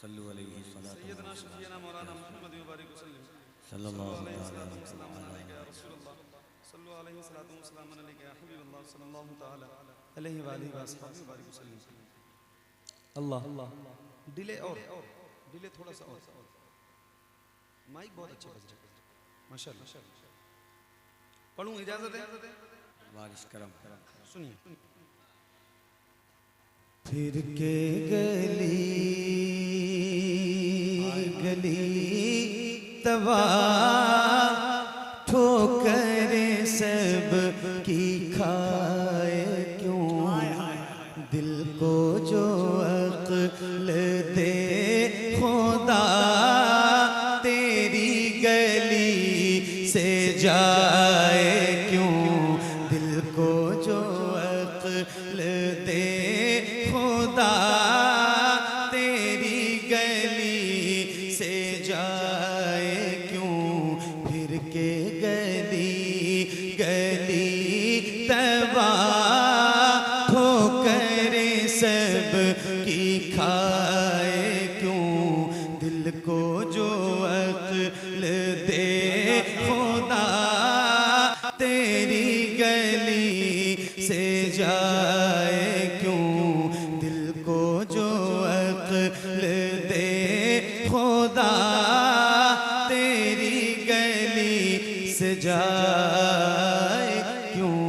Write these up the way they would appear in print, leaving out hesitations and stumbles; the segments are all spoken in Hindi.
सल्लु अलैहि सैयदना शफीना मौलाना मुहम्मद मुबारक वसल्लम सल्लल्लाहु अलैहि वसल्लम अलैका या रसूलल्लाह सल्लल्लाहु अलैहि सलातु व सलाम अलैका या हबीबल्लाह सल्लल्लाहु तआला अलैहि व आलिहि व अस्हाबिहि मुबारक वसल्लम। अल्लाह डिले थोड़ा सा और माइक बहुत अच्छा बज रहा है माशाअल्लाह। पढ़ूं इजाजत है? बारिश करम सुनिए। फिर के गली गली तवा ठोकर सब की खाए क्यों, दिल को जो अक्ल दे खुदा तेरी गली से जाए क्यों, दिल को जो अक्ल दे खुदा तेरी गली से जाए क्यों, फिर के गली गली तबा ठोकर सब की खाए क्यों, दिल को जो अक्ल दे खुदा तेरी गली से जाए क्यों, दिल को जो अक्ल दे खुदा तेरी गली से जाए क्यों।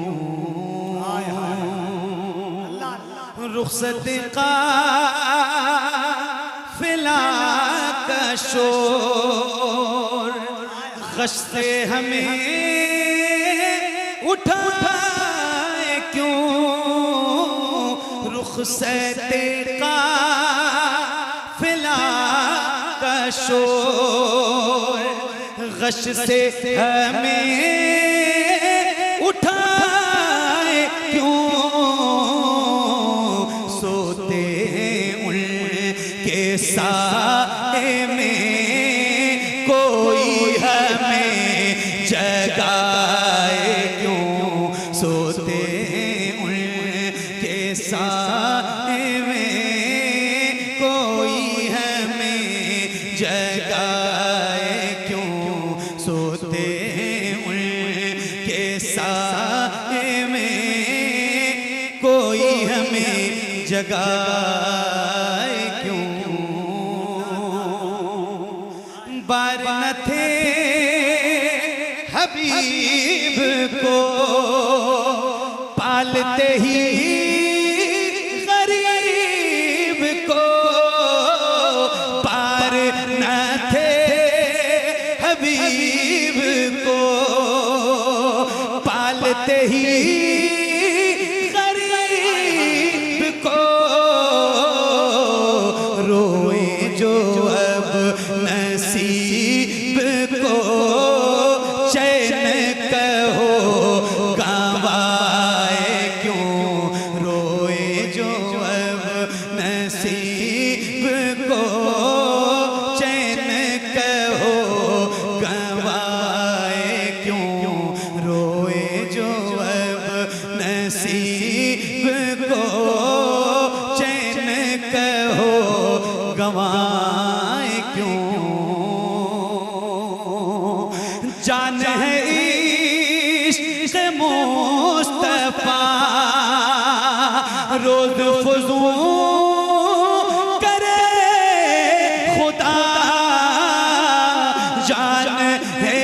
रुखसत काफिला का शोर गश्ते हमें उठाए क्यों, रुखसत काफिला का शोर गश से हमें उठाए क्यों, सोते उनके साए में कोई हमें जगाए क्यों, सोते उनके साए में कोई हमें जगाए क्यों, सोते उनके साए में कोई हमें जगाए क्यों। बार न थे हबीब को पालते ही गरीब को, पार न थे हबीब को पालते ही गरीब को, रोए जो अब नसीब को चैन कहो गवाए क्यों, रोए जो अब नसीब को चैन कहो गवाए क्यों, रोए जो अब नसीब को चैन कहो गवाए क्यों। जान है इश्क़ मुस्तफ़ा रोज़ फ़ुज़ूल करे खुदा, जान है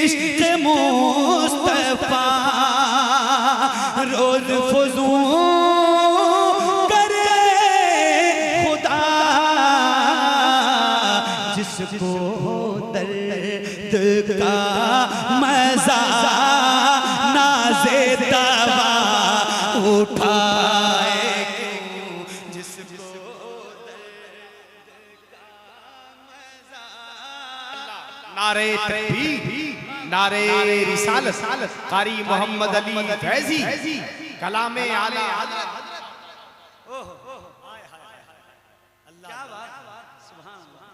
इश्क़ मुस्तफ़ा रोज़ फ़ुज़ूल करे खुदा, जिसको दर्द का मज़ा नाज़े दवा उठाए क्यों, जिसको दर्द का मज़ा। नारे तकबीर, नारे रिसालत, कारी मोहम्मद अली फैजी, कलामे आला हज़रत। क्या बात, सुभान अल्लाह।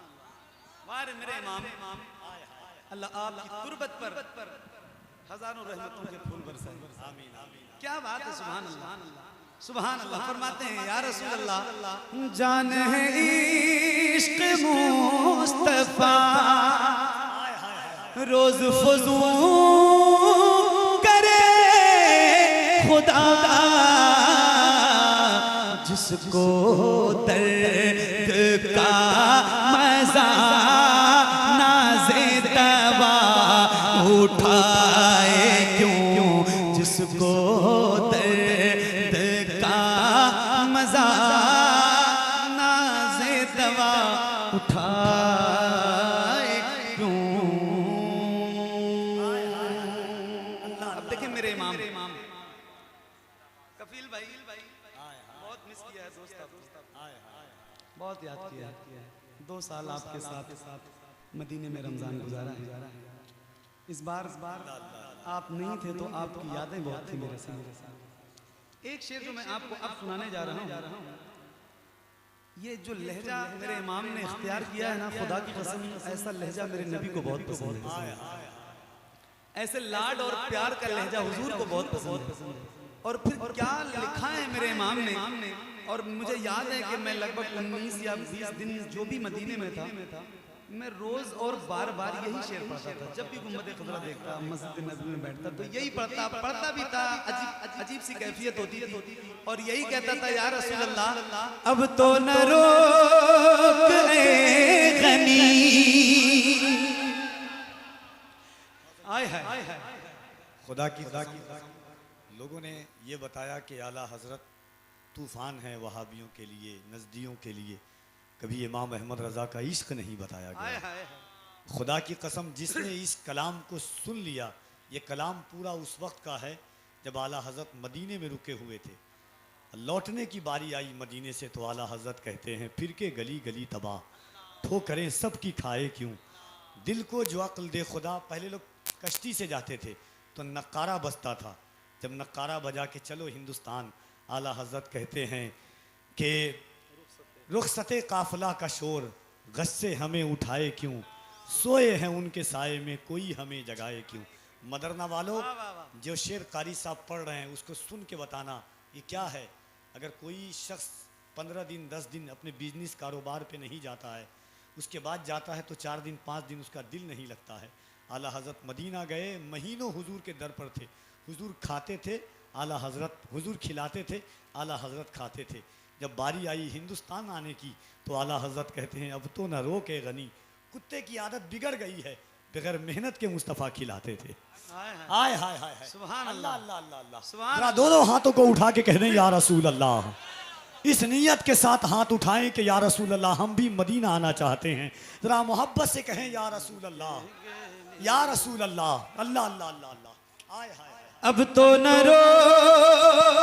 वाह मेरे इमाम, अल्लाह आपकी तुरबत पर हजारों रहमतों के फूल बरसाए। क्या बात है, सुभान अल्लाह। सुभान अल्लाह। फरमाते हैं या रसूल अल्लाह, जान है इश्क मुस्तफा रोज फजू करे खुदा, जिसको दर्द का मजा नाज़े दवा उठाए क्यों, जिसको दर्द का मजा नाज़े दवा उठाए क्यों। अब देखें मेरे इमाम कफील भाई, बहुत मिस किया है दोस्त, बहुत याद किया है। 2 साल आपके साथ मदीने में रमजान गुजारा है। इस बार आप नहीं थे तो आपकी यादें बहुत थी मेरे साथ। एक शेर जो मैं आपको अब सुनाने जा रहा हूँ, ये जो लहजा मेरे इमाम ने इख्तियार किया है ना, खुदा की कसम ऐसा लहजा मेरे नबी को बहुत पसंद है। ऐसे लाड और प्यार का लहजा हुजूर को बहुत पसंद है। और फिर क्या लिखा है मेरे इमाम ने, और मुझे याद है कि मैं लगभग 19 या 20 दिन जो भी मदीने में था, मैं रोज और बार बार यही शेर पढ़ता था। जब भी गुम्बद खुदरा देखता, मस्जिद नबी में बैठता तो यही पढ़ता भी था। अजीब सी कैफियत होती थी, और यही कहता था या रसूल अल्लाह अब तो न रोक ए गनी। आय हाय खुदा की लोगों ने ये बताया कि आला हजरत तूफान है वहाबियों के लिए, नजदियों के लिए। कभी इमाम अहमद रजा का इश्क नहीं बताया गया। खुदा की कसम, जिसने इस कलाम को सुन लिया, ये कलाम पूरा उस वक्त का है जब आला हजरत मदीने में रुके हुए थे। लौटने की बारी आई मदीने से तो आला हजरत कहते हैं फिर के गली गली तबाह, ठोकरें सब की खाए क्यों, दिल को जो अक्ल दे खुदा। पहले लोग कश्ती से जाते थे तो नक्कारा बजता था, जब नक्कारा बजा के चलो हिंदुस्तान, आला हजरत कहते हैं कि रुखसते काफिला का शोर गस्से हमें उठाए क्यों, सोए हैं उनके साए में कोई हमें जगाए क्यों। मदरना वालों, जो शेर कारी साहब पढ़ रहे हैं उसको सुन के बताना ये क्या है। अगर कोई शख्स 15 दिन 10 दिन अपने बिजनेस कारोबार पे नहीं जाता है, उसके बाद जाता है तो 4 दिन 5 दिन उसका दिल नहीं लगता है। आला हजरत मदीना गए, महीनों हुजूर के दर पर थे, हुजूर खाते थे, आला हजरत हुजूर खिलाते थे, आला हजरत खाते थे। जब बारी आई हिंदुस्तान आने की तो आला हजरत कहते हैं अब तो न रोके गनी, कुत्ते की आदत बिगड़ गई है, बगैर मेहनत के मुस्तफ़ा खिलाते थे। हाय हाय हाय सुभान अल्लाह अल्लाह अल्लाह अल्लाह। सुभान जरा दोनों हाथों को उठा के कह दें या रसूल अल्लाह। इस नीयत के साथ हाथ उठाएं कि या रसूल अल्लाह हम भी मदीना आना चाहते हैं। जरा मोहब्बत से कहें या रसूल अल्लाह, या रसूल अल्लाह, अल्लाह अल्लाह अल्लाह अल्लाह। हाय हाय अब तो न रोक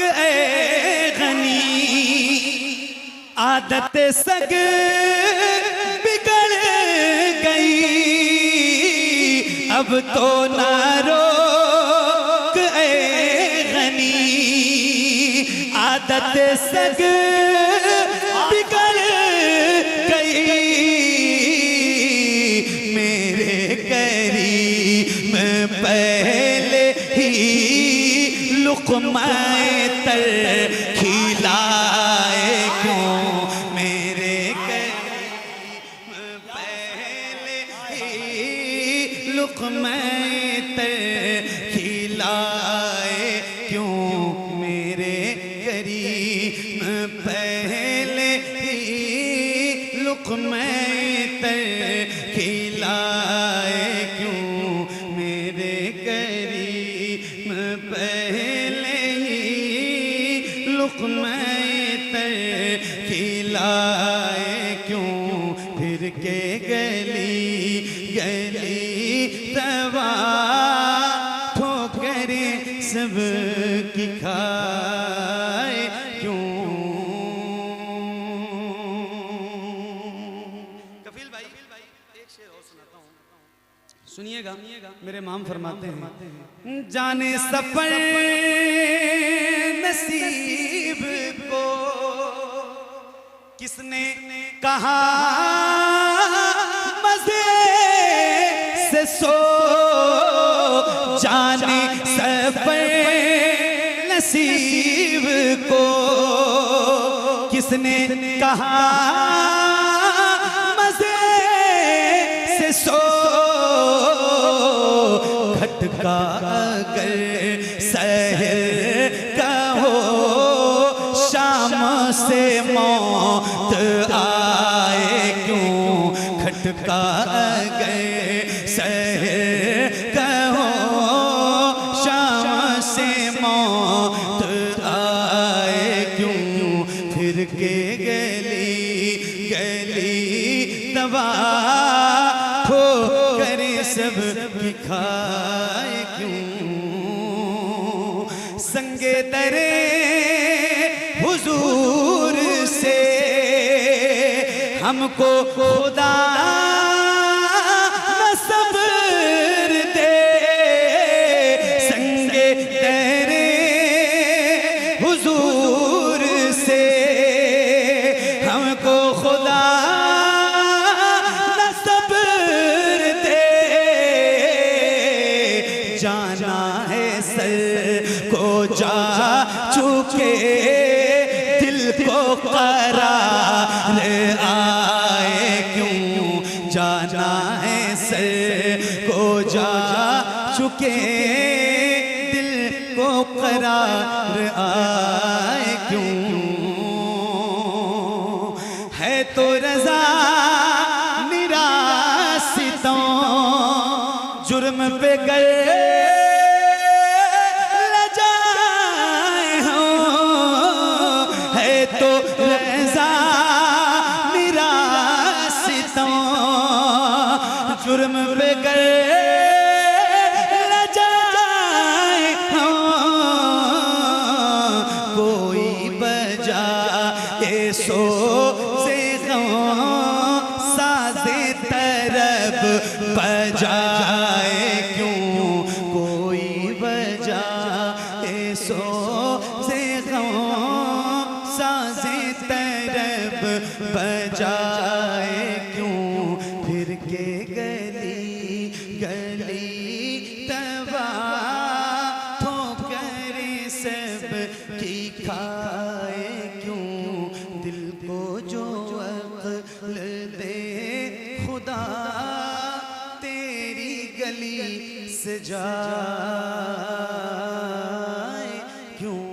ए गनी, आदत सग बिगड़ गई। अब तो न रोक ए गनी, आदत सग बिगड़ गई। मेरे करीम पहले ही लुक़्माए तर खिलाए क्यों, मेरे करीम पहले ही लुक़्माए तर खिलाए क्यों, मेरे करीम पहले ही लुक़्माए तर खिलाए क्यों, मेरे करीम पहले ही लुक़्माए तर खिलाए क्यों। फिर के गली गली तवा ठोकरें सब की खाए क्यों। कफील भाई एक शेर और सुनाता हूँ, सुनिएगा। मेरे इमाम फरमाते हैं जाने सफर नसीब को किसने कहा मजे से सो, जाने सफर नसीब किसने कहा मजे से सो, खटका अगर सहर का हो, शाम से मौत आए क्यों, खटका अगर सहर का हो, शाम से मौत आए क्यों, फिर के गली गली दवा हो करे सब की खाए क्यों, संगे दरे हुजूर से हमको खुदा न सब्र दे, संगे दरे हुजूर से हमको खुदा न सब्र दे, जाना है सर को जा चुके दिल को करार आए क्यों, जाना है सर को जा चुके दिल को करार आए क्यों, है तो रजा निरासितों जुर्म पे गए लजाए हो, है तो रजा निरासितों जुर्म पे गए लजाए हो, कोई बजा ए सो से साजे तरब बजाए क्यों, कोई बजा ए सो से साजे तरब बजाए क्यों, फिर के गली गली तवा ठोकर सब की खाए क्यों, दिल को जो अक्ल दे खुदा तेरी गली से जाए क्यों।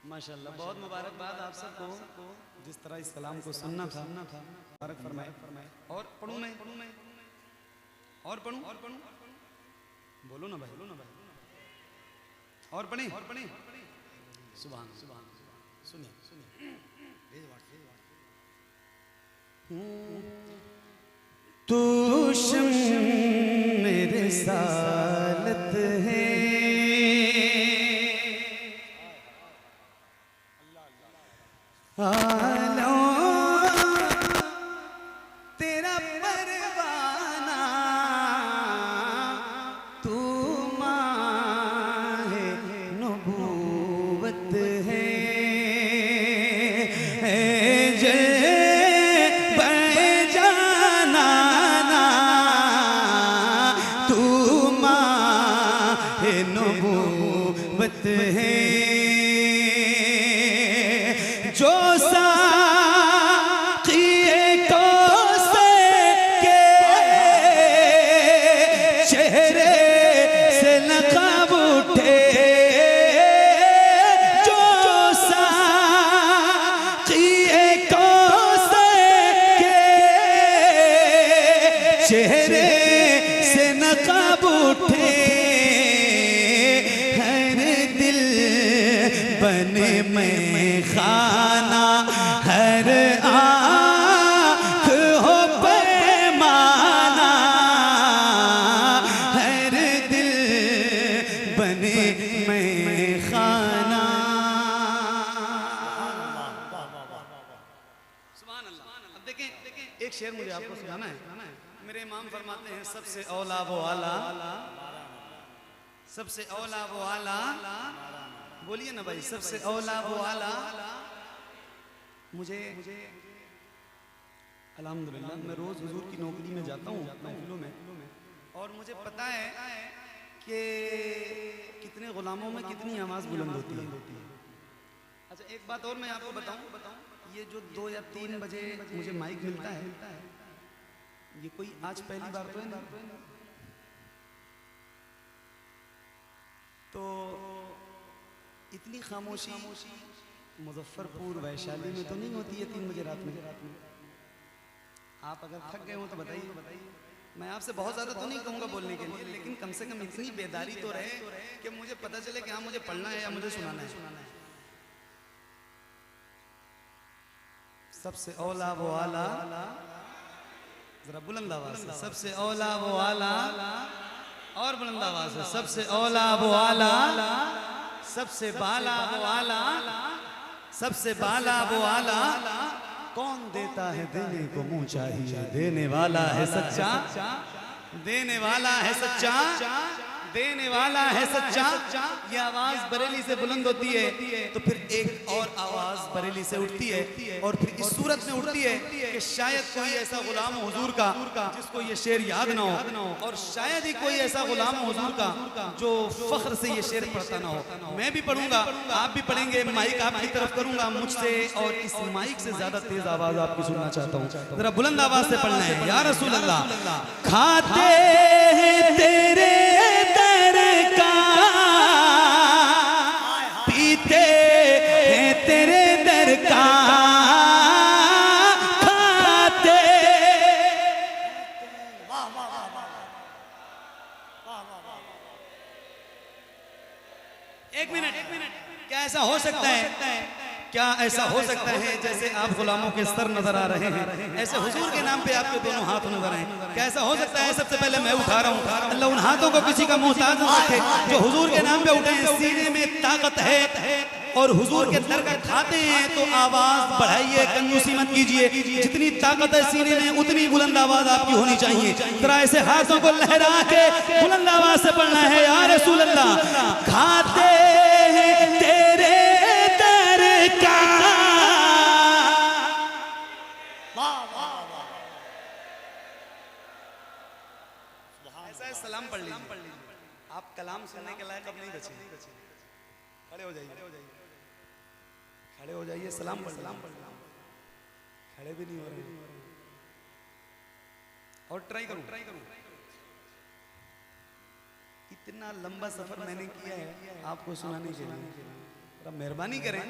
माशाल्लाह, बहुत मुबारकबाद आप सबको, जिस तरह इस कलाम को सुनना था मुबारक फरमाए। और पढ़ूं मैं और पढ़ूं बोलो ना भाई, और पढ़ें सुभान सुभान, सुनिए तू शम्स मेरे सालत है, आलो तेरा परवाना, तू माहे नबूवत है, तू माहे नबूवत है, जो साक़िए को से के चेहरे से नकाब उठे, जो साक़िए को से के चेहरे से नकाब उठे, हर दिल बने में खाना, हर आँख हो पैमाना, हर दिल बने में खाना। सुभान अल्लाह। अब देखें एक शेर मुझे आपको सुनाना है। मेरे इमाम फरमाते हैं सबसे औला वो आला, सबसे औला वो आला, बोलिए ना भाई, सबसे औला वो आला। मुझे अल्हम्दुलिल्लाह मैं रोज हुजूर की नौकरी में जाता हूँ महफिलों में, और मुझे पता है कि कितने गुलामों में कितनी आवाज़ बुलंद होती है। अच्छा एक बात और मैं आपको बताऊं, ये जो 2 या 3 बजे मुझे माइक मिलता है, ये कोई आज पहली बार तो है ना, तो इतनी खामोशी मुजफ्फरपुर वैशाली में तो नहीं होती है 3 बजे रात में। आप अगर थक गए हो तो बताइए। मैं आपसे बहुत ज़्यादा तो नहीं कहूँगा बोलने के लिए, लेकिन कम से कम इतनी बेदारी तो रहे कि मुझे पता चले कि हाँ मुझे पढ़ना है या मुझे सुनाना है। सबसे औला वो आला, जरा बुलंद आवाज से, सबसे औला वो आला, और बुलंद आवाज से, सबसे औला वो आला, सबसे बाला वो आला, सबसे बाला वो आला, कौन देता है देने को मुंह चाहिए, देने वाला है सच्चा, देने वाला है सच्चा, देने वाला है सच्चा। ये आवाज बरेली से बुलंद होती है तो फिर एक और आवाज बरेली से उठती है, और फिर इस सूरत में उठती है कि शायद कोई ऐसा गुलाम हो हुजूर का जिसको ये शेर याद ना हो, और शायद ही कोई ऐसा गुलाम हो हुजूर का जो फख्र से ये शेर पढ़ता ना हो। मैं भी पढ़ूंगा, आप भी पढ़ेंगे, माइक आपकी तरफ करूंगा मुझसे, और इस माइक से ज्यादा तेज आवाज आपकी सुनना चाहता हूँ। जरा बुलंद आवाज से पढ़ना है। या रसूल अल्लाह, खाते हैं तेरे दर का, पीते हैं तेरे दर का, खाते। एक मिनट, क्या ऐसा हो सकता है, क्या ऐसा हो सकता है जैसे आप गुलामों के सर नजर आ रहे हैं, ऐसे हुजूर के नाम पे आपके दोनों हाथ नजर आए? क्या ऐसा हो सकता है? सबसे पहले मैं उठा रहा हूँ, अल्लाह उन हाथों को किसी का मोहताज न रखे जो हुजूर के नाम पे उठे हैं। सीने में ताकत है और हुजूर के दर का खाते हैं तो आवाज बढ़ाइए, कंजूसी मत कीजिए। जितनी ताकत है सीने में उतनी बुलंद आवाज आपकी होनी चाहिए। जरा ऐसे हाथों को लहरा के बुलंद आवाज से पढ़ना है। या रसूल अल्लाह, खाते हैं तेरे दर का, ऐसा सलाम पढ़ लीजिए। आप कलाम सुनने के लायक अब नहीं बचे। खड़े हो जाइए, खड़े हो जाइए, सलाम पढ़, खड़े भी नहीं हो रहे। और ट्राई करूं। इतना लंबा सफर मैंने किया है आपको सुनाने के लिए, जरा मेहरबानी करें,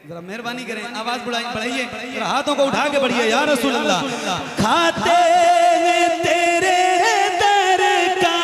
जरा मेहरबानी करें, आवाज बढ़ाइए, जरा हाथों को उठा के बढ़िए। या रसूल अल्लाह, खाते हैं तेरे दर का,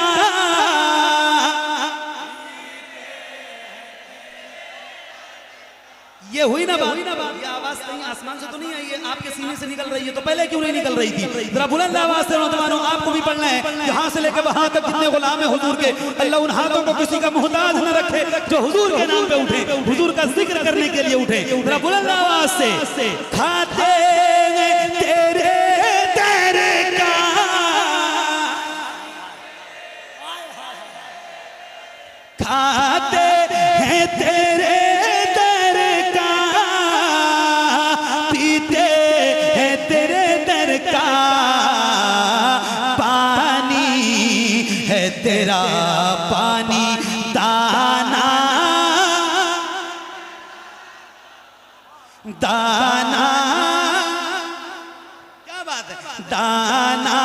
ये हुई ना बात, ये आवाज कहीं आसमान से तो नहीं आई है, आपके सीने से निकल रही है, तो पहले क्यों नहीं निकल रही थी? जरा बुलंद आवाज से नौजवानों आपको भी पढ़ना है। यहाँ से लेकर वहां तक जितने गुलाम है हुजूर के, अल्लाह उन हाथों को किसी का मोहताज न रखे जो हुजूर के नाम पे उठे, हुजूर का जिक्र करने के लिए उठे। जरा बुलंद आवाज से, खाते तेरे दर का, खाते हैं तेरे तेरा पानी दाना, दाना, क्या बात है, दाना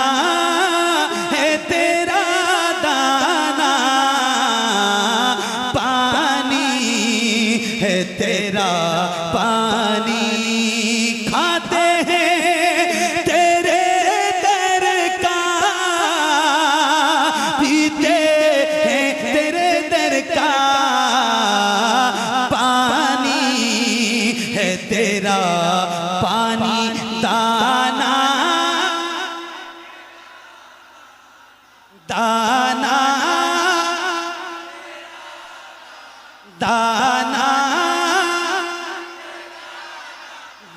है तेरा दाना, पानी है तेरा पानी, खाते हैं तेरे दर का, पीते हैं तेरे दर का, पानी है तेरा पानी, दाना, दाना, दाना,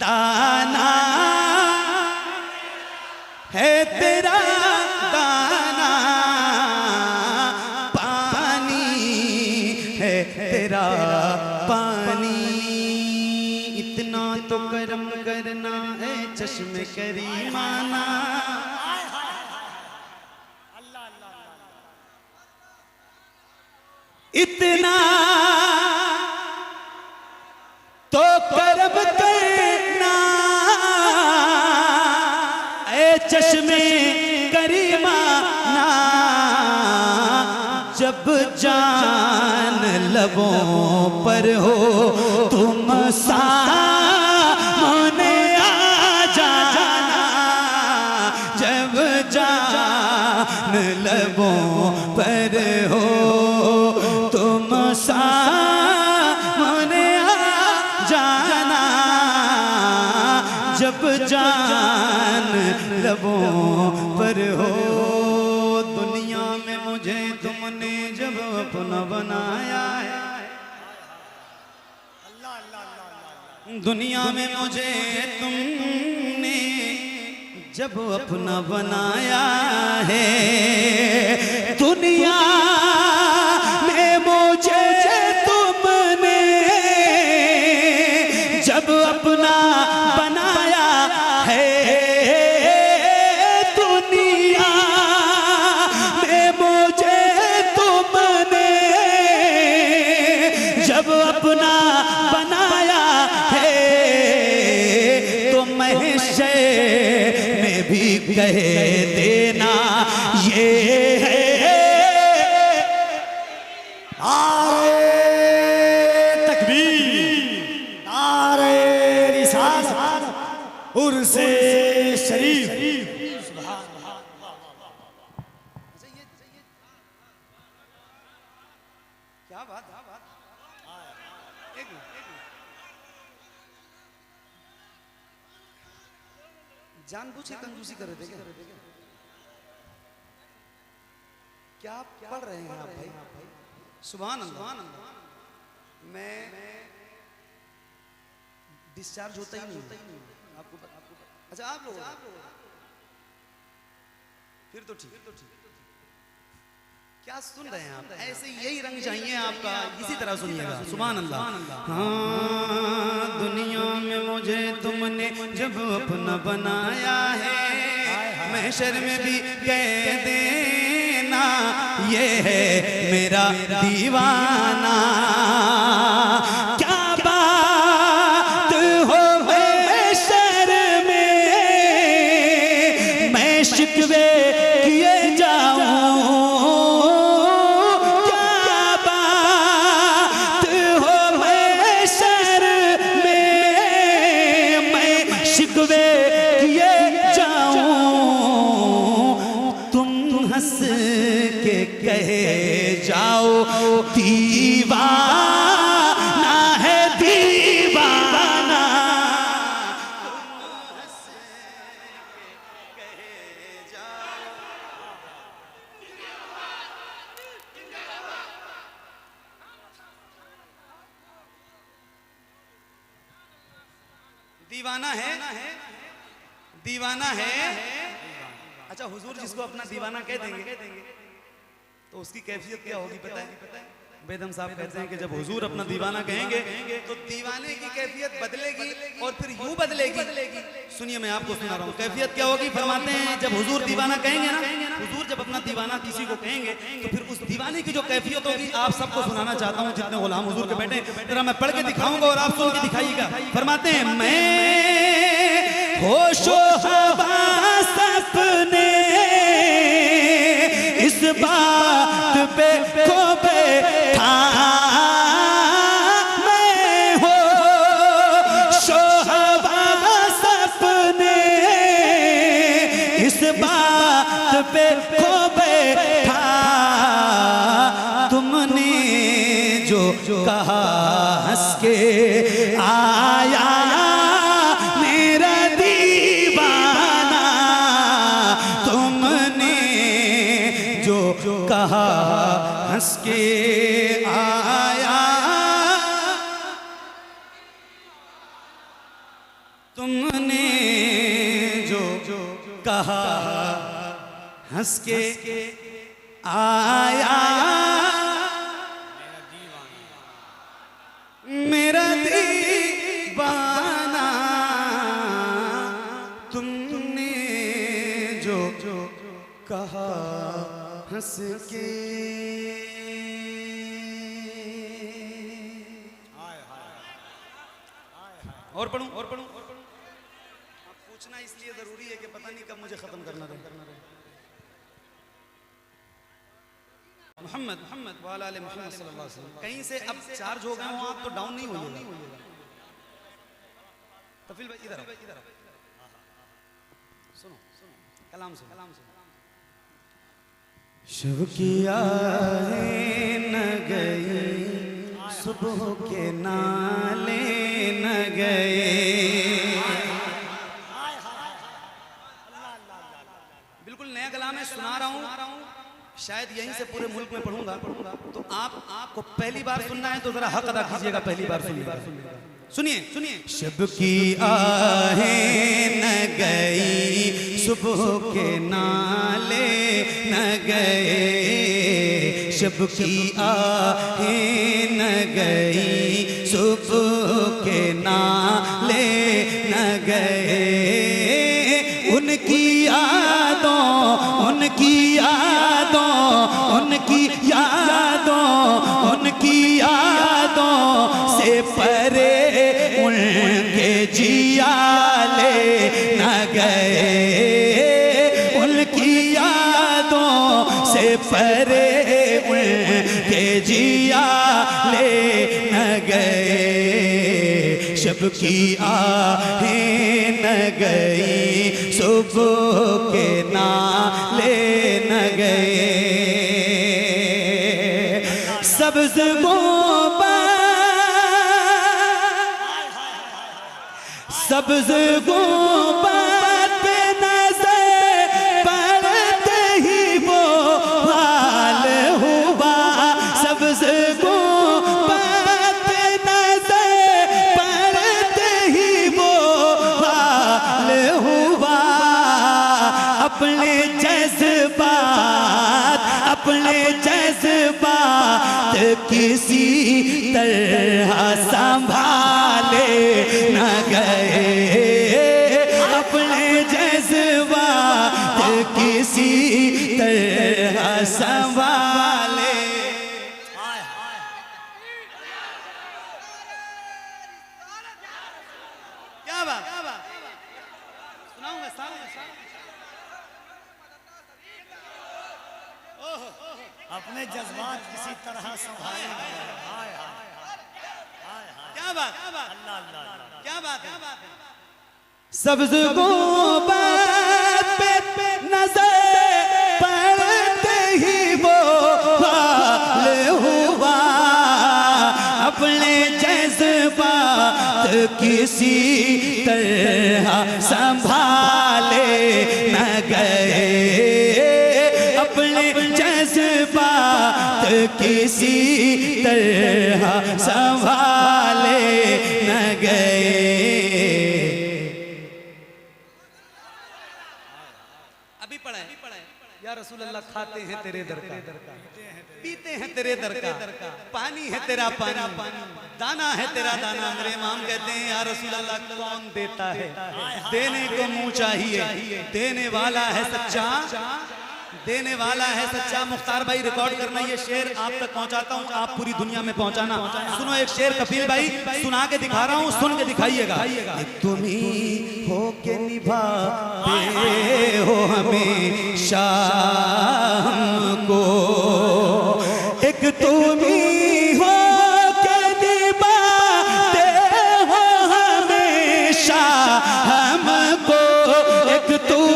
दाना है तेरा दाना, पानी है तेरा पानी। इतना तो करम करना है चश्मे करीमाना, इतना तो करब करना ए चश्मे करीमाना, जब जान लबों पर हो तुम सामने आ जाना, जब जान लबों पर हो तुम सामने आ जाना, जब जान लबों पर हो। दुनिया में मुझे तुमने जब अपना बनाया है, दुनिया में मुझे तुमने जब अपना बनाया है, दुनिया में मुझे तुमने जब अपना बनाया है, दुनिया में मुझे तुमने जब अपना बनाया है, तो महशर में भी कह देना ये है नारे तकबीर, नारे रिसालत, उर्से शरीफ। क्या बात जानबूझ के कंजूसी कर रहे थे क्या पढ़ रहे हैं आप भाई? सुभान अल्लाह। मैं डिस्चार्ज होता ही नहीं आपको। अच्छा आप लोग फिर तो ठीक। क्या सुन रहे हैं आप? ऐसे यही रंग चाहिए आपका, इसी तरह सुनिएगा। सुभान अल्लाह। हाँ, दुनिया में मुझे तुमने जब अपना बनाया है, महशर में भी कह देना ये है मेरा दीवाना। क्या बात हो महशर में मैं शिकवे किए जाऊं, जाओ दीवाना है दीवाना। दीवाना है। अच्छा हुजूर जिसको अपना दीवाना कह देंगे तो उसकी कैफियत क्या होगी पता है? बेदम साहब कहते हैं कि जब हुजूर अपना दीवाना कहेंगे तो दीवाने की कैफियत बदलेगी और फिर यूं बदलेगी। सुनिए मैं आपको सुना रहा हूँ कैफियत क्या होगी। फरमाते हैं जब हुजूर दीवाना कहेंगे ना, हुजूर जब अपना दीवाना किसी को कहेंगे तो फिर उस दीवाने की जो कैफियत होगी आप सबको सुनाना चाहता हूँ जितने गुलाम हुजूर के बैठे, जरा मैं पढ़ के दिखाऊंगा और आप सुन के दिखाइएगा। फरमाते हैं मैं होशो हवास अपने इस बात पे को बैठा, मैं हो शोहवास अपने इस बात पे को बैठा। तुमने जो कहा हंस के आया मेरा दीवाना, तुमने जो कहा हंस के आया, तुमने जो कहा हंस के आया मेरा दीवाना, तुमने जो कहा हंस के। और पढ़ूं आप पूछना इसलिए जरूरी है कि पता नहीं कब मुझे खत्म करना रहे। मोहम्मद वाला आले मोहम्मद सल्लल्लाहु अलैहि वसल्लम। कहीं से अब चार्ज हो गए हो आप तो डाउन नहीं होइएगा। तफील भाई इधर सुनो कलाम सुनो। शब की आहें न गई सुबह के नाले न गए। बिल्कुल नया कलाम है, सुना रहा हूँ, शायद यहीं से पूरे मुल्क में पढ़ूंगा तो आपको पहली बार सुनना है तो जरा हक अदा कीजिएगा। पहली बार सुनिए। शब की आहें न गई सुबह के नाले न गए। शब की आहें न गई सुबह के नाले न गए। उनकी यादों से परे उनके जियाले न गए। उनकी यादों से परे उनके जियाले न गए। शब की आहें न गई सुबह के नाले न गए। सब्ज़ गुंबद पे नज़र पड़ते ही वो हाल हुआ। सब्ज़ गुंबद पे नज़र पड़ते ही वो हाल हुआ। अपने जज्बात किसी तरह संभाले न गए। अपने जज्बात किसी तरह संभाले। क्या बात सुनाऊंगा अपने जज्बात किसी तरह संभाले। क्या बात क्या बात है। सब्ज़ गुंबद पे नज़र पड़ते ही वो हाल हुआ। अपने जज्बात किसी तरह संभाले न गए। अपने जज्बात किसी तरह संभाले न गए। अभी पढ़ा है या रसूल अल्लाह खाते हैं तेरे दर का, पीते हैं तेरे दर का, पानी है तेरा पानी, दाना है तेरा दाना। मेरे इमाम कहते हैं या रसूल अल्लाह कौन देता है, देने को मुंह चाहिए, देने वाला है सच्चा, देने वाला है सच्चा। मुख्तार भाई रिकॉर्ड करना, ये शेर आप तक पहुंचाता हूं, आप पूरी दुनिया में पहुंचाना। सुनो एक शेर कपिल भाई सुना के दिखा रहा हूं, सुन के दिखाइएगा। तुम ही हो के निभाते हो हमेशा हमको, एक तुम ही हो के निभाते हो हमेशा हमको, एक तुम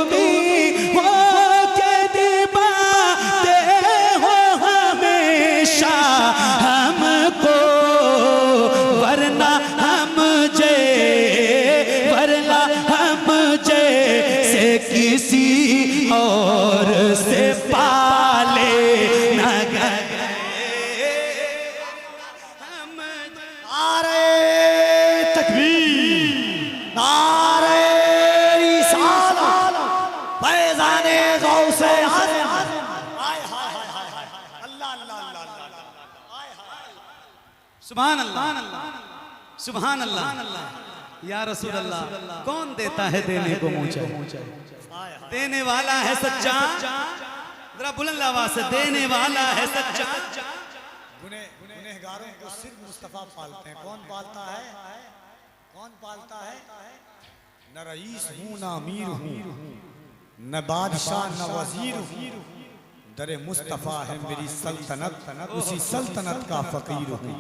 किसी और से पाले न गए हम। नारे तकबीर, नारे रिसालत, फैज़ाने गौसे आज़म। सुभान अल्लाह, सुभान अल्लाह, या रसूल अल्लाह। कौन देता है देने को मुंह चाहिए, देने वाला है सच्चा। जरा बुलंद आवाज से, देने वाला है सच्चा। गुनहगारों को सिर्फ मुस्तफा पालते हैं। कौन पालता है? कौन पालता है? न रईस हूँ न अमीर हूँ, न बादशाह न वजीर हूँ, दरे मुस्तफा है मेरी सल्तनत, उसी सल्तनत का फकीर हूँ।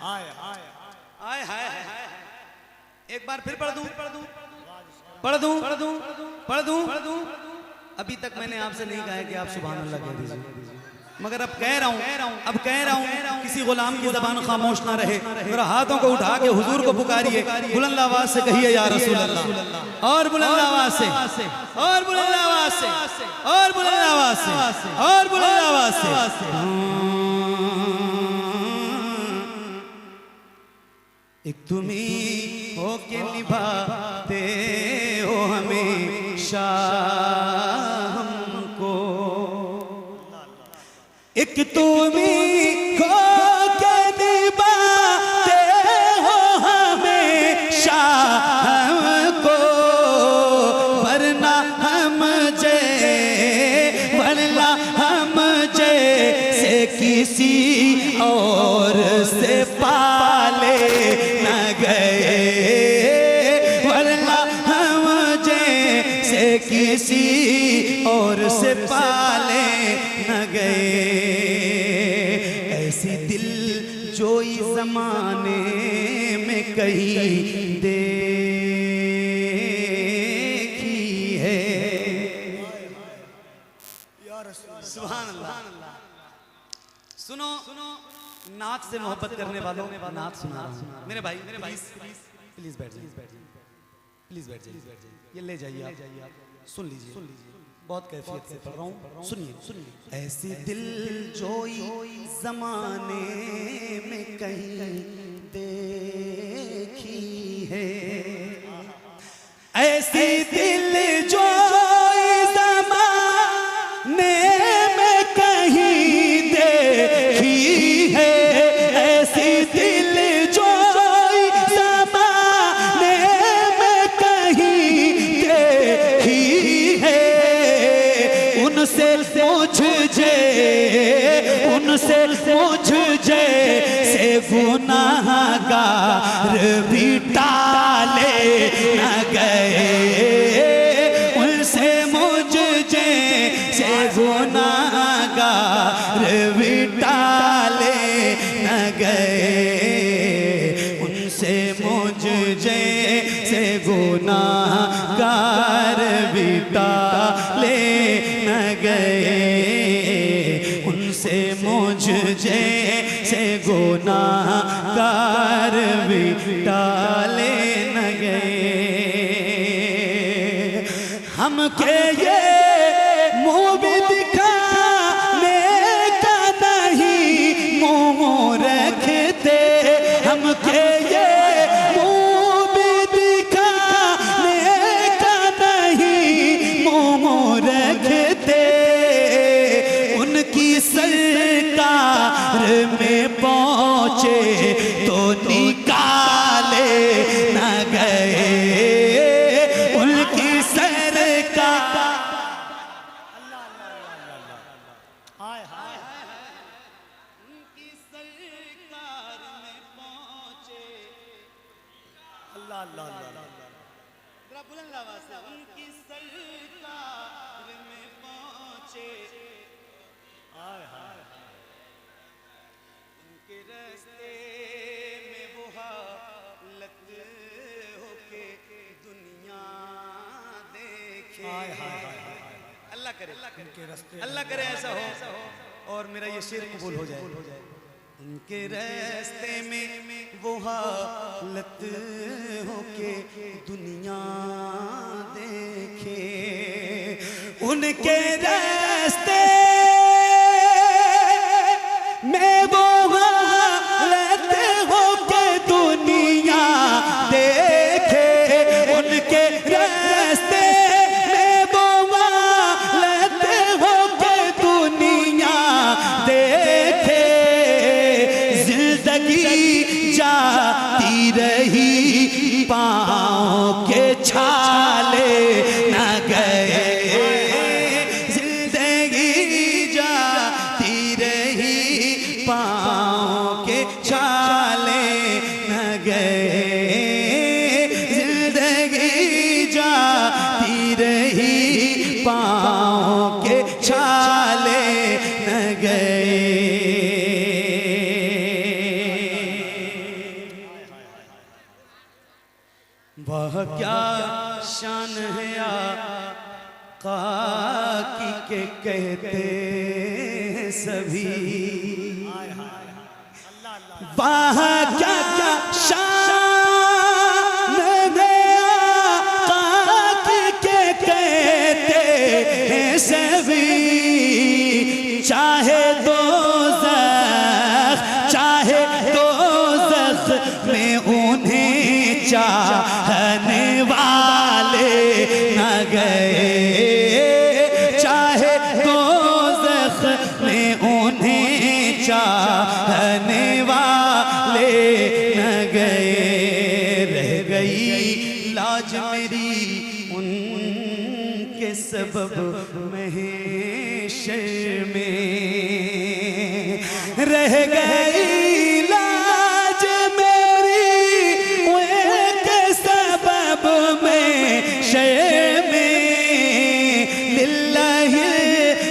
आए आए आए हाय एक बार फिर पढ़ दूं। अभी तक मैंने आपसे नहीं कहा है कि आप सुभान अल्लाह कह दीजिए, मगर अब कह रहा हूँ किसी गुलाम की ज़बान खामोश ना रहे। मेरा हाथों को उठा के हुजूर को पुकारिए, बुलंद आवाज से कहिए या रसूल अल्लाह, और बुलंद आवाज से, और बुलंद आवाज से, और बुलंद आवाज से, और बुलंद आवाज से। एक तुम्ही हो के निभाते हो हमेशा हमको, एक तुम्ही हो के निभाते हो हमेशा हमको, वरना हम जैसे किसी और से पाले न गए, वरना हम जैसे किसी और से पाले न गए। ऐसी दिल जोई जमाने में कहीं देखी है। सुभान अल्लाह। सुनो नात से मोहब्बत करने वालों नात सुना रहा हूं। मेरे भाई प्लीज बैठ जाइए, ये ले जाइए आप, सुन लीजिए, बहुत कैफियत से पढ़ रहा हूँ, सुनिए। ऐसी दिल जोई जमाने में कहीं देखी है, ऐसी दिल जोई जमाने में कहीं देखी है, ऐसी दिल जोई जमाने में कहीं देखी है। उनसे मुझ जैसे गुनाहगार भी टाले न गए, उनसे मुझ जैसे गुनाहगार भी टाले न गए, उनसे मुझ जैसे गुनाहगार भी टाले न गए, उनसे मुझ जैसे गुनाहगार भी टाले न गए। हमके ये मुँह भी दिखाने का नहीं मुँह रखते, हमके ये मुँह भी दिखाने का नहीं मुँह रखते, उनकी सरकार में पहुँचे तो निकाले न गए, उनकी सरकार। उनकी सरकार में पहुँचे, बुलंद आवाज से, उनकी सरकार में पहुँचे, उनके रास्ते में वो हालत होके दुनिया देखे। अल्लाह करे ऐसा हो और मेरा ये शेर कबूल हो जाए। उनके रास्ते में वो हालत होके दुनिया देखे, उनके रास्ते में वो हालत होके दुनिया देखे, उनके रास्ते में वो हालत होके दुनिया देखे, जिंदगी जाती रही पाँव के छाले न गए, जिंदगी गए। वह क्या शान है आका की के कहते सभी, वह क्या शान है आका की के कहते सभी, चाहे दोज़ख में उन्हें चाहने वाले न गए, चाहे दोज़ख में उन्हें चाहने वाले न गए। रह गई लाज मेरी उनके सबब महशर में, रह गई लाज मेरी उनके सबब महशर में। लिल्लाहि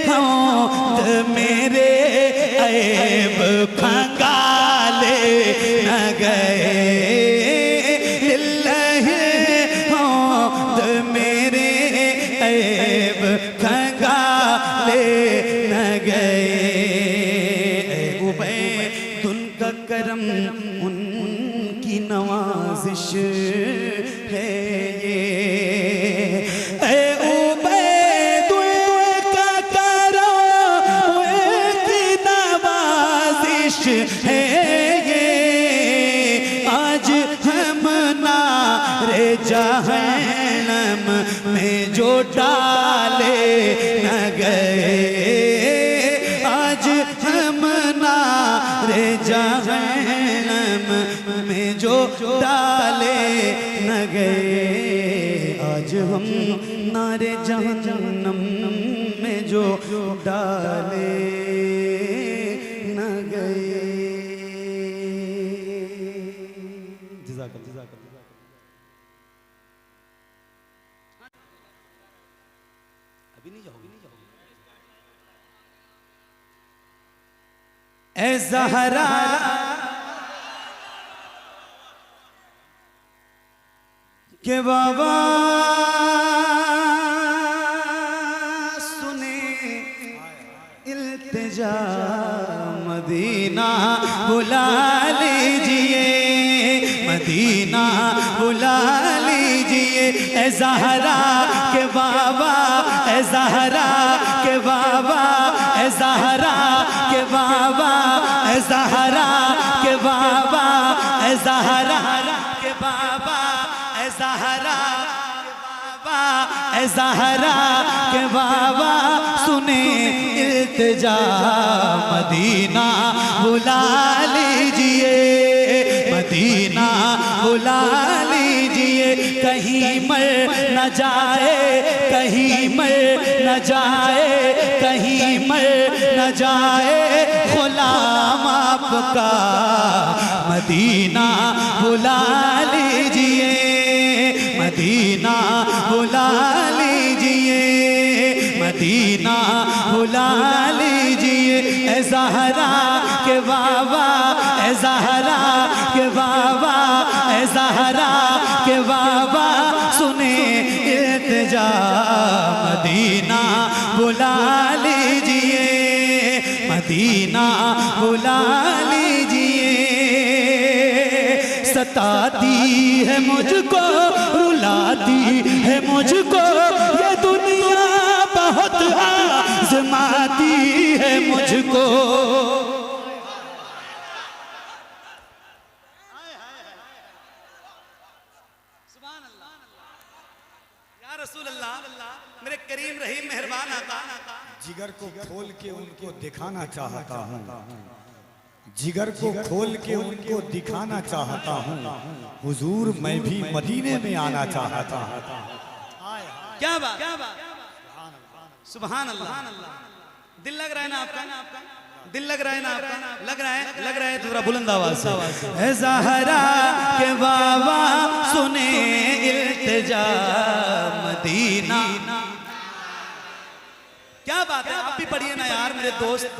हमद मेरे ऐब खंगाले न गए, लिल्लाहि हमद मेरे ऐब खंगाले न गए। उबैदुन का करम उनकी नवाजिश है ये, उबैदुन का करम उनकी नवाजिश है ये। आज हम नारे जहन्नम में जो डाले न गए, आज हम नारे जहन्नम में जो डाले न गए, आज हम नारे जहन्नम में जो डाले न गए। अभी नहीं जाओगे? ए ज़हरा के बाबा सुने इल्तिजा, मदीना बुला लीजिए, मदीना बुला लीजिए। ए ज़हरा के बाबा, ए ज़हरा के बाबा, ए ज़हरा के बाबा, ए ज़हरा के बाबा, ए ज़हरा के बाबा, ए ज़हरा के बाबा, ए ज़हरा के बाबा सुने इल्तिजा, मदीना बुला लीजिए, मदीना बुला लीजिए। कहीं मर न जाए, कहीं मर न जाए, कहीं मर न जाए गुलाम आपका, मदीना बुला लीजिए, मदीना बुला लीजिए, मदीना बुला लीजिए। ए ज़हरा के बाबा, ए ज़हरा के बाबा, ए ज़हरा के बाबा सुने इल्तिजा, मदीना बुला लीजिए, मदीना बुला लीजिए। सताती है मुझको, रुलाती है मुझको ये दुनिया, बहुत आज़माती है मुझको। या रसूल अल्लाह, मेरे करीम रहीम मेहरबान आका, जिगर को खोल के उनको दिखाना चाहता हूँ, जिगर को खोल के उनको दिखाना चाहता हूँ, हुजूर मैं भी मदीने में आना चाहता हूँ। क्या बात, सुभान अल्लाह। दिल लग रहा है ना आपका, दिल लग रहा है ना आपका, लग रहा है थोड़ा बुलंद आवाज से। ए ज़हरा के बाबा सुने इल्तिजा, मदीना। क्या क्या बात है, आप भी पढ़िए ना यार मेरे दोस्त,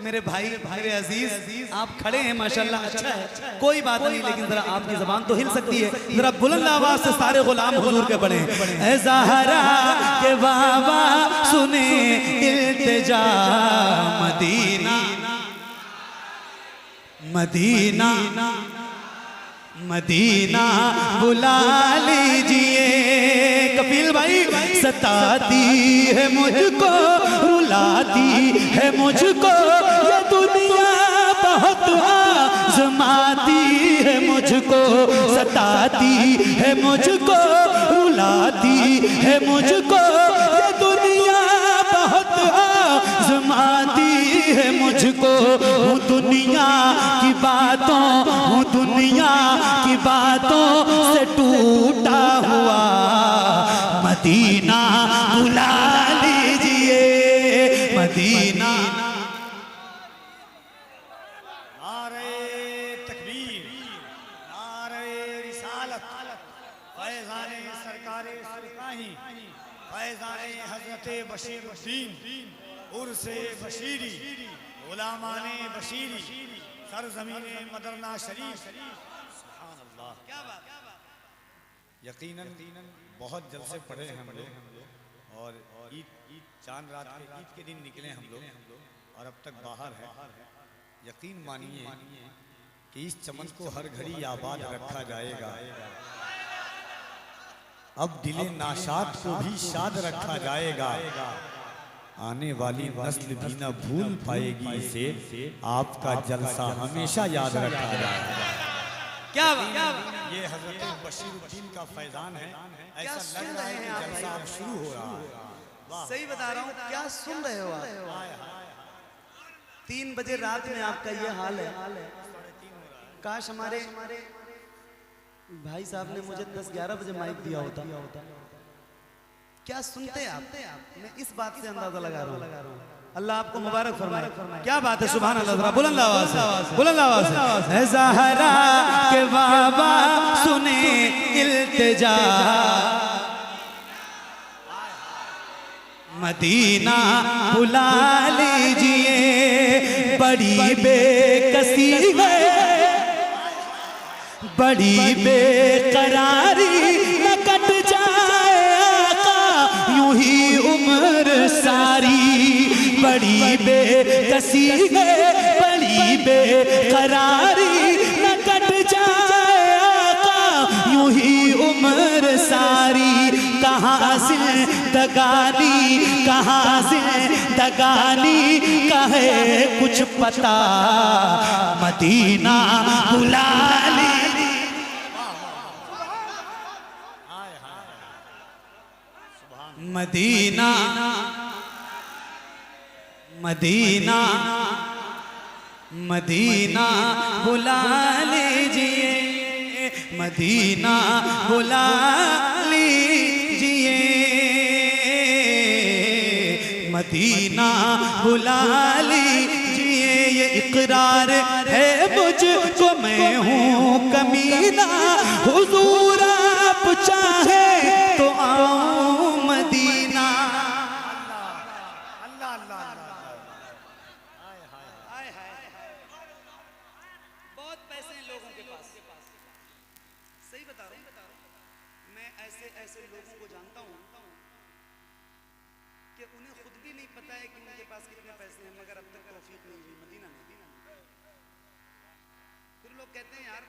मेरे भाई, मेरे अजीज, आप खड़े हैं माशाल्लाह, अच्छा है, कोई बात नहीं, लेकिन जरा आपकी जबान तो हिल सकती है, जरा बुलंद आवाज से सारे गुलाम हुजूर के पढ़े। ऐ ज़हरा के बाबा सुने इल्तिजा, मदीना मदीना मदीना बुला लीजिए। कपिल भाई, सताती है मुझको, रुलाती है मुझको ये दुनिया, बहुत आज़माती है मुझको, सताती है मुझको, रुलाती है मुझको ये दुनिया, बहुत आज़माती है मुझको। हूँ दुनिया की बातों, हूँ दुनिया की बातों से टूटा हुआ, मदीना बुला लीजिए, मदीना। नारे तकबीर, नारे रिसालत, फैज़ाने सरकारे सरकाही, फैज़ाने हज़रते बशीरुद्दीन उर्से बशीरी, गुलामाने बशीरी, सरज़मीने मदरना शरीफ। सुभान अल्लाह, क्या बात। यकीनन बहुत जलसे पढ़े हैं हम लोग, और ईद चांद रात के ईद के दिन निकले हम लोग, और अब तक बाहर है। यकीन मानिए कि इस चमन को हर घड़ी आबाद रखा जाएगा। अब दिले नाशाद को भी शाद रखा जाएगा। आने वाली नस्ल भी न भूल पाएगी इसे, आपका जलसा हमेशा याद रखा जाएगा। क्या ये हजरत बशीरुद्दीन का फैजान है। ऐसा लग रहा है कि जलसा अब शुरू हो रहा है। सही बता रहा हूँ, क्या सुन रहे हो आप? 3 बजे रात में आपका ये हाल है। काश हमारे भाई साहब ने मुझे 10-11 बजे माइक दिया होता। क्या सुनते आप? मैं इस बात से अंदाजा लगा रहा हूँ। अल्लाह आपको मुबारक फरमाए। क्या बात है, सुभान अल्लाह। जरा बुलंद आवाज से, बुलंद आवाज से। ऐ ज़हरा के बाबा सुने इल्तिजा, मदीना बुला लीजिए। बड़ी बेकसी है, बड़ी बेकरारी, न कट जाए आका यूं ही उम्र सारी। बड़ी बेकसी है, बड़ी बेकरारी, न कट जाए आका यूं ही उम्र सारी। कहाँ से दगानी, कहाँ से दगानी, कहे कुछ पता, मदीना बुला ली। मदीना मदीना मदीना बुला लीजिए, मदीना बुला लीजिए, मदीना बुला लीजिए। ये इकरार है मुझको, मैं हूँ कमीना, हुजूर आप चाहे तो आऊं मदीना। अल्लाह अल्लाह अल्लाह। बहुत पैसे हैं लोगों के पास, सही बता रहा हूँ। मैं ऐसे लोगों को जानता हूँ कि उन्हें खुद भी नहीं पता है कि उनके पास कितने पैसे हैं, मगर अब तक तौफीक नहीं हुई मदीना में। फिर लोग कहते हैं यार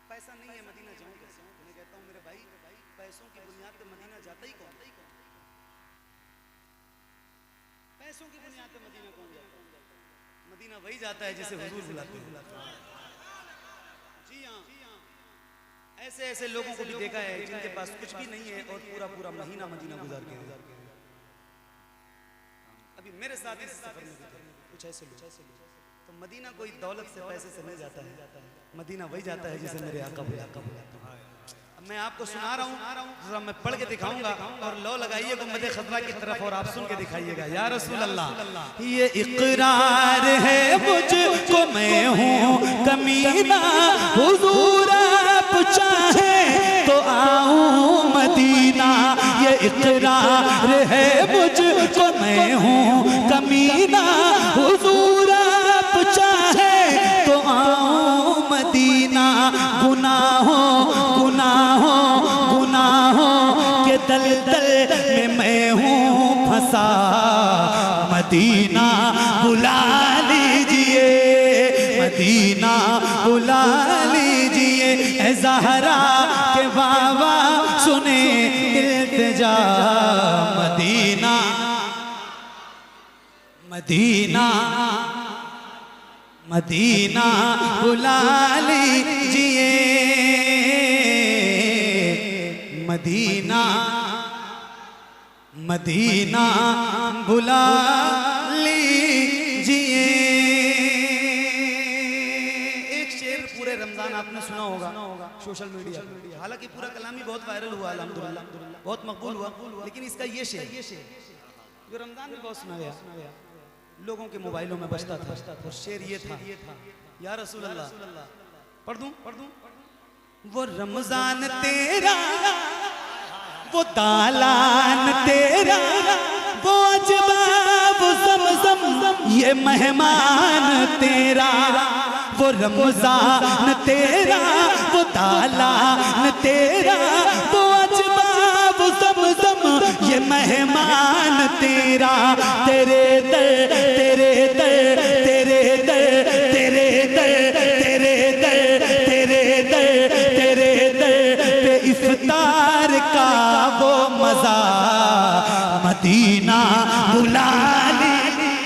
पैसा नहीं है, मदीना जाऊँ कैसे? मैं कहता हूँ मेरे भाई, पैसों की बुनियाद पे मदीना जाता ही कौन? पैसों की बुनियाद पे मदीना कौन जाता है? मदीना वही जाता है जिसे हुजूर बुलाते हैं। जी हाँ, ऐसे लोगों को भी देखा है जिनके पास कुछ भी नहीं है और पूरा महीना मदीना गुजार के। अभी मेरे साथ इस सफर में कुछ ऐसे लोग, तो मदीना कोई दौलत से, पैसे से नहीं जाता है, मदीना वही जाता है जिसे मेरे आका बुलाते हैं। मैं आपको सुना रहा हूँ, जरा मैं पढ़ के दिखाऊंगा, और लो लगाइए गुंबद खतरा की तरफ और आप सुन के दिखाइएगा। या रसूल अल्लाह, ये इकरार है मुझको, मैं हूँ कमीना, हुजूर आप चाहे तो आऊं मदीना। ये इकरार है मुझको मैं हूँ कमीना, हुजूर आप चाहे तो आऊं मदीना। गुनाहों गुनाहों गुनाहों के दलदल में मैं हूँ फंसा, मदीना बुला लीजिए, मदीना बुला लीजिए। ए ज़हरा के बाबा सुने इल्तिजा, मदीना मदीना मदीना बुला लीजिए, मदीना मदीना बुला लीजिए। एक शेर पूरे रमजान आपने सुना होगा सोशल मीडिया, हालांकि पूरा कलाम ही बहुत वायरल हुआ, अल्हम्दुलिल्लाह बहुत मकबूल हुआ, लेकिन इसका ये शेर जो रमजान में बहुत सुना गया, लोगों के मोबाइलों में बजता था, और शेर ये था, या रसूल अल्लाह, पढ़ दूं? वो रमजान तेरा, वो दालान तेरा, वो अजबा वो ज़मज़म ये मेहमान तेरा। वो रमजान तेरा, वो दालान तेरा, वो अजबा वो ज़मज़म ये मेहमान तेरा। तेरे दर तेरे दर तेरे दर तेरे दर तेरे दर तेरे दर तेरे दर पे इफ्तार का वो मजा, मदीना बुला लीजिए।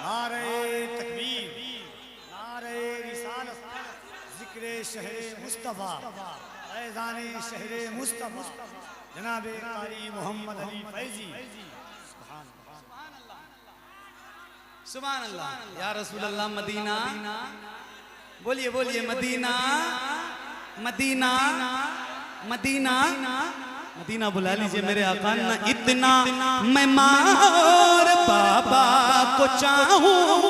नारे तकबीर, नारे रिसालत, जिक्रे शहरे मुस्तफा, फैज़ाने शहरे मुस्तफा, जनाबे कारी मोहम्मद अली फैजी। सुभान अल्लाह, या रसूल अल्लाह। मदीना बोलिए बोलिए, मदीना मदीना मदीना मदीना बुला लीजिए मेरे आका। ना इतना मैं माँ और बाबा को चाहूं,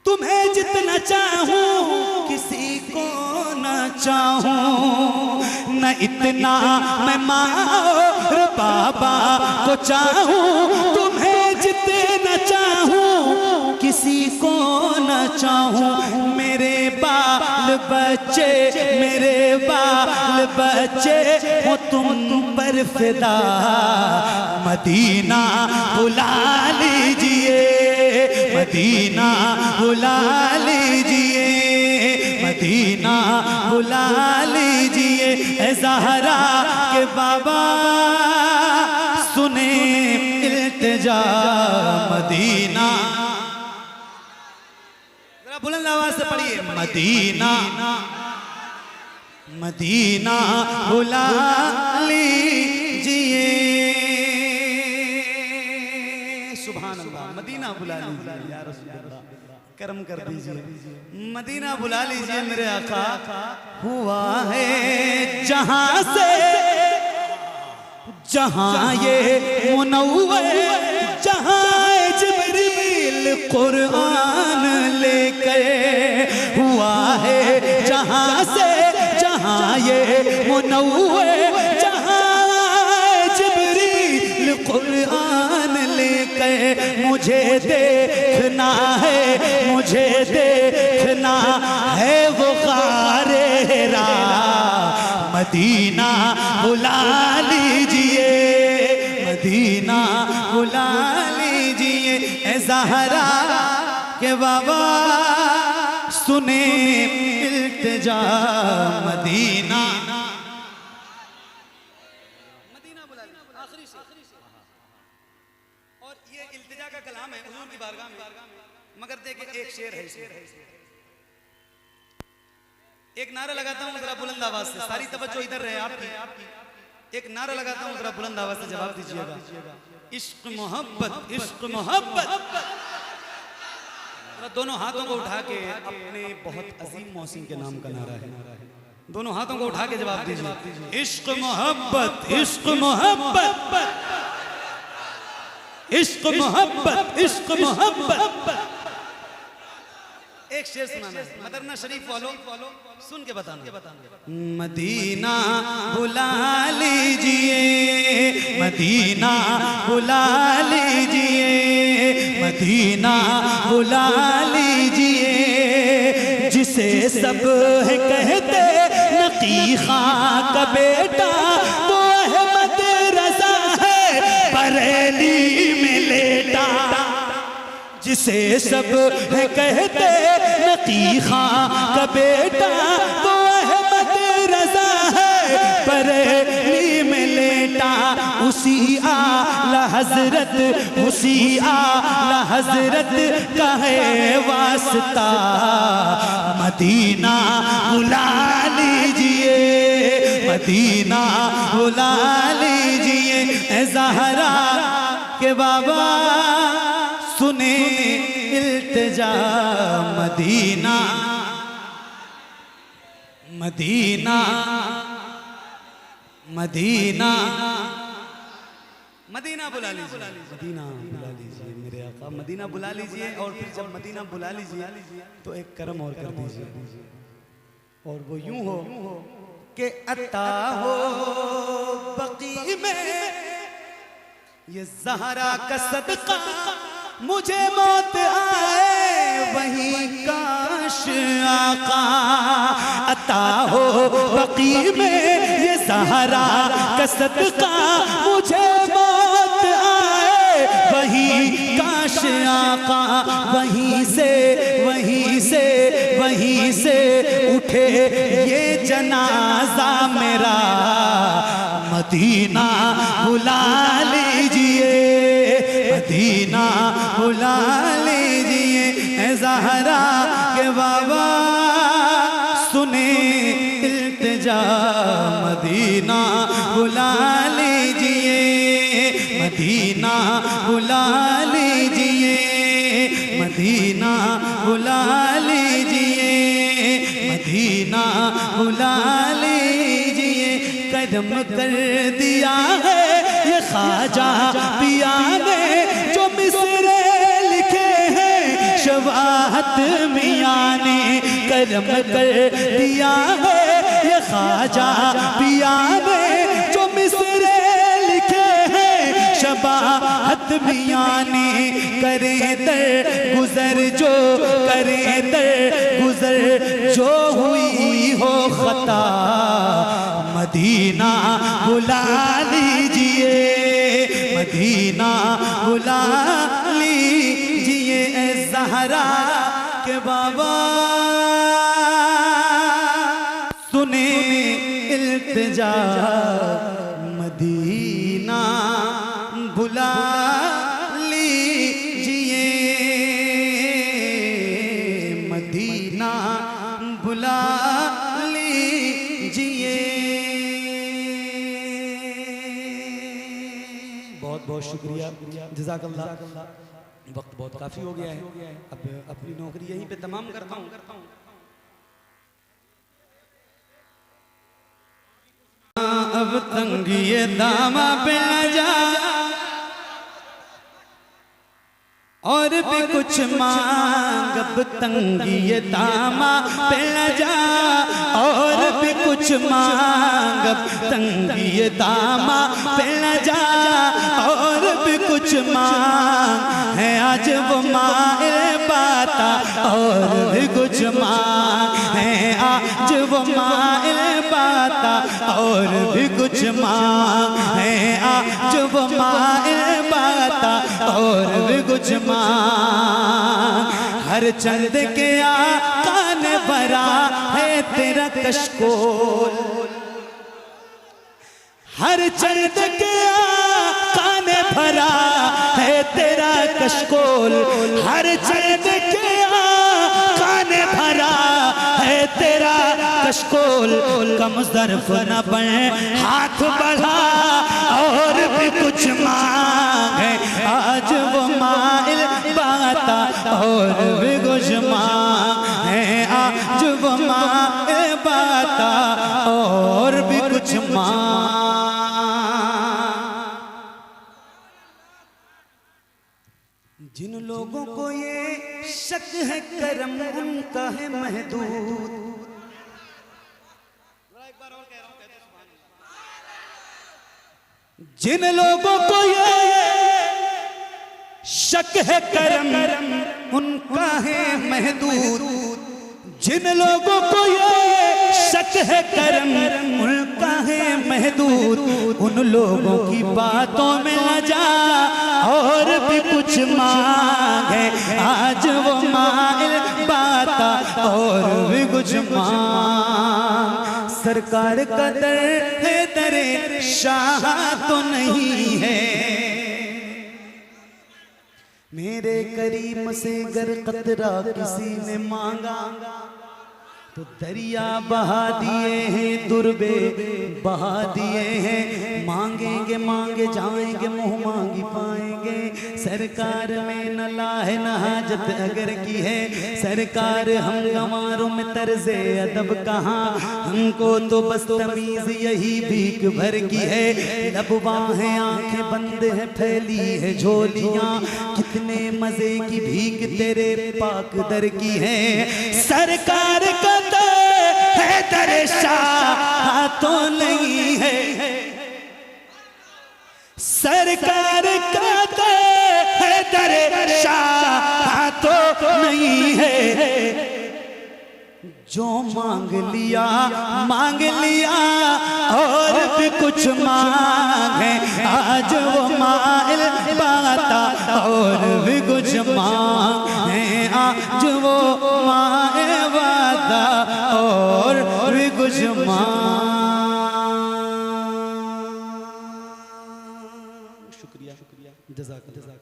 तुम्हें जितना चाहूं किसी को न चाहूं। न इतना मैं माँ और बाबा को चाहूं, तुम्हें जितना चाहूं किसी को न चाहूं। मेरे बाल बच्चे, मेरे बाल बच्चे हो तुम पर फिदा, मदीना बुला लीजिए, मदीना बुला लीजिए, मदीना बुला लीजिए। ए ज़हरा के बाबा सुने इल्तिजा, मदीना। जरा बुलंद आवाज से पढ़िए, मदीना मदीना बुला लीजिए। सुभान अल्लाह, मदीना बुला लीजिए या रसूल अल्लाह, करम कर दीजिए, मदीना बुला लीजिए मेरे आका। हुआ है जहां से जहां ये मुनव्वर, जहां जिब्रील कुरान लेकर। हुआ है जहां से जहां ये मुनव्वर, जहां जिब्रील कुरान लेकर। मुझे देखना है, मुझे देखना है वो गारे हिरा, मदीना बुला लीजिए, मदीना बुला लीजिए। ए ज़हरा के बाबा सुने इल्तिजा, मदीना मदीना बुला लीजिए। आखिरी से, और ये इल्तिजा का कलाम है हुजूर की बारगाह में, मगर देखिए एक शेर है, एक नारा लगाता हूँ जरा बुलंद आवाज से, सारी तवज्जो इधर रहे आपकी। एक नारा लगाता हूँ जरा बुलंद आवाज से जवाब दीजिएगा। इश्क मोहब्बत, इश्क मोहब्बत। दोनों हाथों को उठा के अपने बहुत अजीम मौसीन के नाम का नारा है, दोनों हाथों को उठा के जवाब दीजिए। इश्क मोहब्बत, इश्क मोहब्बत, इश्क मोहब्बत, इश्क मोहब्बत। एक शेर सुनाना है, मदरना शरीफ फॉलो सुन के बताना। मदीना बुला लीजिए, मदीना बुला लीजिए, मदीना बुला लीजिए, जिसे सब है कहते नकी खां का बेटा, वो अहमद रजा है बरेली में लेटा। जिसे सब है कहते नकी खां का बेटा, वो अहमद रजा है बरेली में लेटा। उसी आला हजरत, उसी आला हजरत का है वास्ता, मदीना बुला लीजिए, मदीना बुला लीजिए। ए ज़हरा के बाबा सुने इल्तिजा, मदीना मदीना मदीना मदीना बुला लीजिए, मदीना बुला लीजिए मेरे आका, मदीना बुला लीजिए। और फिर जब मदीना बुला लीजिए तो एक करम और कर दीजिए, और वो यूं हो कि अता हो बकी में ये ज़हरा का सदका, मुझे मौत आए वही काश आका। अता हो बकी में ये ज़हरा का सदका, मुझे मौत आए वही काश आका। वहीं से वहीं से वहीं से उठे ये जनाजा मेरा, मदीना बुला लीजिए, मदीना बुला लीजिए। ए ज़हरा के बाबा सुने इल्तिजा, मदीना बुला लीजिए, मदीना बुला लीजिए, मदीना बुला लीजिए, मदीना बुला लीजिए। करम कर दिया है ये ख्वाजा पिया ने, जो मिसरे लिखे हैं शवाहत मियां ने। करम कर दिया है ये ख्वाजा पिया ने, जो मिसरे लिखे हैं शवाहत मियां ने। करे दर गुजर जो, करे दर गुजर जो हुई हो खता, मदीना बुला लीजिए, मदीना बुला लीजिए। ए ज़हरा के बाबा सुने इल्तिजा, मदीना बुला लीजिए, मदीना बुला लीजिए। बहुत बहुत शुक्रिया, जज़ाकल्लाह। वक्त बहुत काफ़ी हो गया है, अब अपनी नौकरी यहीं पे तमाम करता हूँ। अब तंगिए दामा पे न जा, और भी कुछ मांग, अब तंगिए दामा पे न जा, और भी कुछ मांग, अब तंगिए दामा पे न जा, और भी कुछ मांग है आज वो माए बाता, और भी कुछ मांग है आज वो माए बाता, और भी कुछ मांग है आज वो माए बाता, और भी कुछ मांग। हर चंद के आका ने भरा है तेरा कशकोल, हर चंद के आका ने भरा है तेरा कशकोल, हर चंद के आका ने भरा है तेरा कशकोल। कम ज़र्फ़ न बने हाथ बढ़ा, और भी कुछ मांगे आज वो माइल बाता, और भी कुछ मांगे आज वो माइल बाता, और भी कुछ मांग। जिन लोगों को ये शक है करम उनका है महदूद। जिन लोगों को ये शक है करम उनका है महदूद। जिन लोगों को ये शक है करम उनका है महदूद, उन लोगों की बातों में न जा और भी कुछ मांगे। आज वो माइल बाता और भी कुछ मांग। सरकार का दर है दरे शाह तो नहीं है। मेरे करीम से गर कतरा किसी ने मांगा तो दरिया बहा दिए हैं, दुर्बे बहा दिए हैं। मांगेंगे मांगे जाएंगे, मुंह मांगी पाएंगे। सरकार में न लाहे न हाजत अगर की है। सरकार हम गंवारों में तर्ज़े अदब कहाँ, हमको तो बस तमीज़ यही भीख भर की है। लबवा है आंखें बंद है, फैली है झोलियाँ, कितने मजे की भीख तेरे पाक दर की है। सरकार का है दर शाह तो नहीं है। सरकार का है दर शाह तो नहीं है। जो मांग लिया और भी कुछ मांगे। आज वो माइल बाता और भी कुछ मांगे। आज वो माइल बाता और भी कुछ शुक्रिया जज़ाकल्लाह।